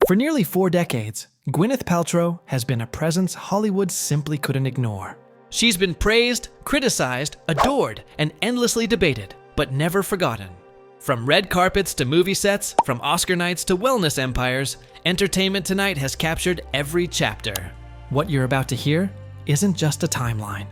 For nearly 4 decades, Gwyneth Paltrow has been a presence Hollywood simply couldn't ignore. She's been praised, criticized, adored, and endlessly debated, but never forgotten. From red carpets to movie sets, from Oscar nights to wellness empires, Entertainment Tonight has captured every chapter. What you're about to hear isn't just a timeline.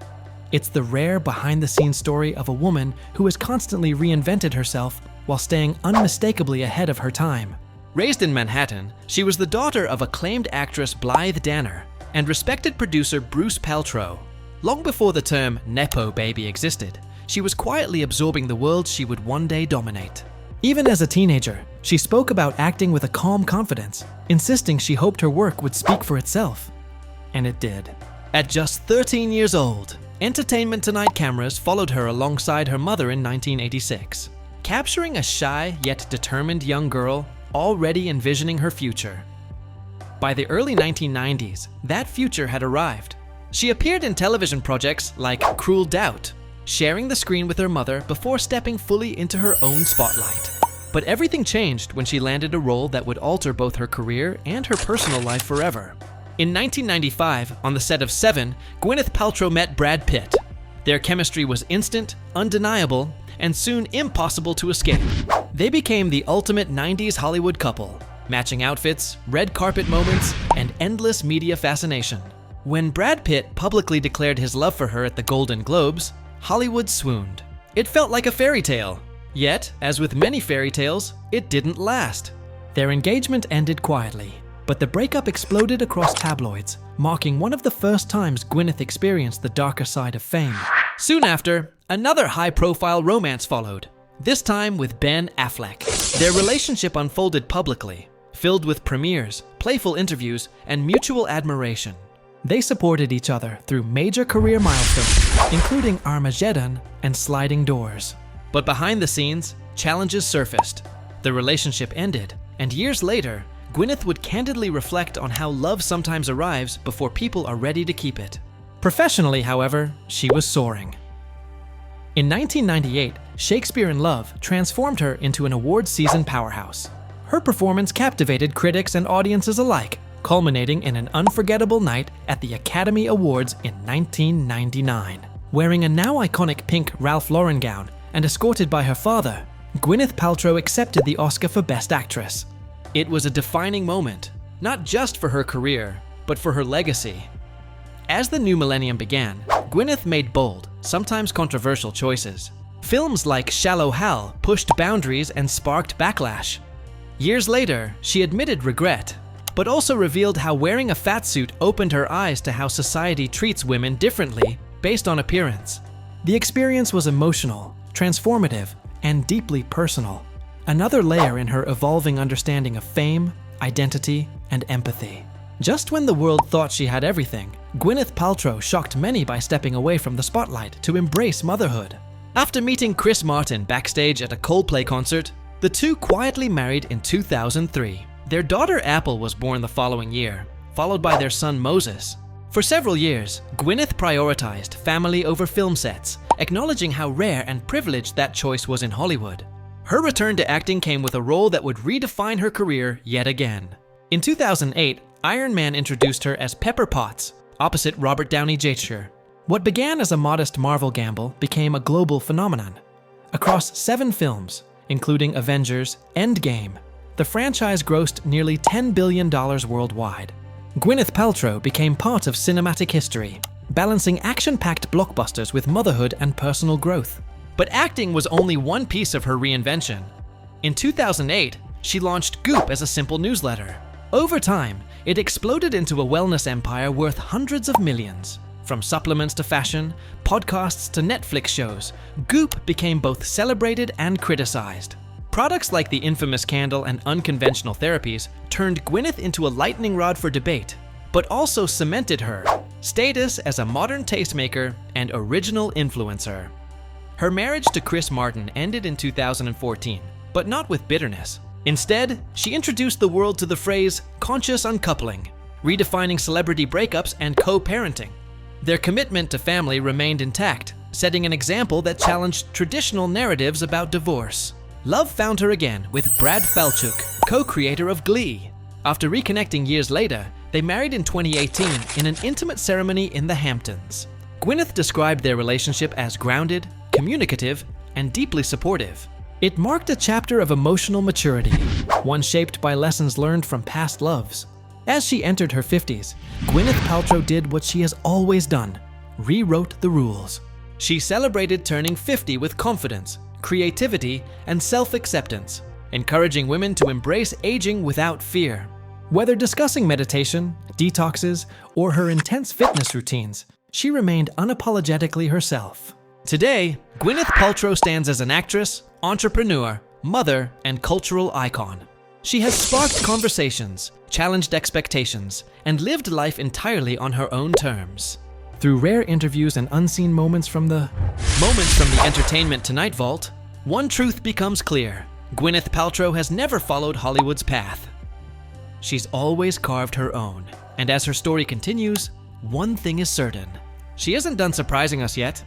It's the rare behind-the-scenes story of a woman who has constantly reinvented herself while staying unmistakably ahead of her time. Raised in Manhattan, she was the daughter of acclaimed actress Blythe Danner and respected producer Bruce Paltrow. Long before the term Nepo baby existed, she was quietly absorbing the world she would one day dominate. Even as a teenager, she spoke about acting with a calm confidence, insisting she hoped her work would speak for itself. And it did. At just 13 years old, Entertainment Tonight cameras followed her alongside her mother in 1986, capturing a shy yet determined young girl already envisioning her future. By the early 1990s, that future had arrived. She appeared in television projects like Cruel Doubt, sharing the screen with her mother before stepping fully into her own spotlight. But everything changed when she landed a role that would alter both her career and her personal life forever. In 1995, on the set of Seven, Gwyneth Paltrow met Brad Pitt. Their chemistry was instant, undeniable, and soon impossible to escape. They became the ultimate 90s Hollywood couple, matching outfits, red carpet moments, and endless media fascination. When Brad Pitt publicly declared his love for her at the Golden Globes, Hollywood swooned. It felt like a fairy tale. Yet, as with many fairy tales, it didn't last. Their engagement ended quietly, but the breakup exploded across tabloids, marking one of the first times Gwyneth experienced the darker side of fame. Soon after, another high-profile romance followed, this time with Ben Affleck. Their relationship unfolded publicly, filled with premieres, playful interviews, and mutual admiration. They supported each other through major career milestones, including Armageddon and Sliding Doors. But behind the scenes, challenges surfaced. The relationship ended, and years later, Gwyneth would candidly reflect on how love sometimes arrives before people are ready to keep it. Professionally, however, she was soaring. In 1998, Shakespeare in Love transformed her into an award-season powerhouse. Her performance captivated critics and audiences alike, culminating in an unforgettable night at the Academy Awards in 1999. Wearing a now iconic pink Ralph Lauren gown and escorted by her father, Gwyneth Paltrow accepted the Oscar for Best Actress. It was a defining moment, not just for her career, but for her legacy. As the new millennium began, Gwyneth made bold, sometimes controversial choices. Films like Shallow Hal pushed boundaries and sparked backlash. Years later, she admitted regret, but also revealed how wearing a fat suit opened her eyes to how society treats women differently based on appearance. The experience was emotional, transformative, and deeply personal. Another layer in her evolving understanding of fame, identity, and empathy. Just when the world thought she had everything, Gwyneth Paltrow shocked many by stepping away from the spotlight to embrace motherhood. After meeting Chris Martin backstage at a Coldplay concert, the two quietly married in 2003. Their daughter Apple was born the following year, followed by their son Moses. For several years, Gwyneth prioritized family over film sets, acknowledging how rare and privileged that choice was in Hollywood. Her return to acting came with a role that would redefine her career yet again. In 2008, Iron Man introduced her as Pepper Potts, opposite Robert Downey Jr. What began as a modest Marvel gamble became a global phenomenon. Across 7 films, including Avengers, Endgame, the franchise grossed nearly $10 billion worldwide. Gwyneth Paltrow became part of cinematic history, balancing action-packed blockbusters with motherhood and personal growth. But acting was only one piece of her reinvention. In 2008, she launched Goop as a simple newsletter. Over time, it exploded into a wellness empire worth hundreds of millions. From supplements to fashion, podcasts to Netflix shows, Goop became both celebrated and criticized. Products like the infamous candle and unconventional therapies turned Gwyneth into a lightning rod for debate, but also cemented her status as a modern tastemaker and original influencer. Her marriage to Chris Martin ended in 2014, but not with bitterness. Instead, she introduced the world to the phrase conscious uncoupling, redefining celebrity breakups and co-parenting. Their commitment to family remained intact, setting an example that challenged traditional narratives about divorce. Love found her again with Brad Falchuk, co-creator of Glee. After reconnecting years later, they married in 2018 in an intimate ceremony in the Hamptons. Gwyneth described their relationship as grounded, communicative, and deeply supportive. It marked a chapter of emotional maturity, one shaped by lessons learned from past loves. As she entered her 50s, Gwyneth Paltrow did what she has always done: rewrote the rules. She celebrated turning 50 with confidence, creativity, and self-acceptance, encouraging women to embrace aging without fear. Whether discussing meditation, detoxes, or her intense fitness routines, she remained unapologetically herself. Today, Gwyneth Paltrow stands as an actress, entrepreneur, mother, and cultural icon. She has sparked conversations, challenged expectations, and lived life entirely on her own terms. Through rare interviews and unseen moments from the Entertainment Tonight vault, one truth becomes clear: Gwyneth Paltrow has never followed Hollywood's path. She's always carved her own, and as her story continues, one thing is certain: she isn't done surprising us yet.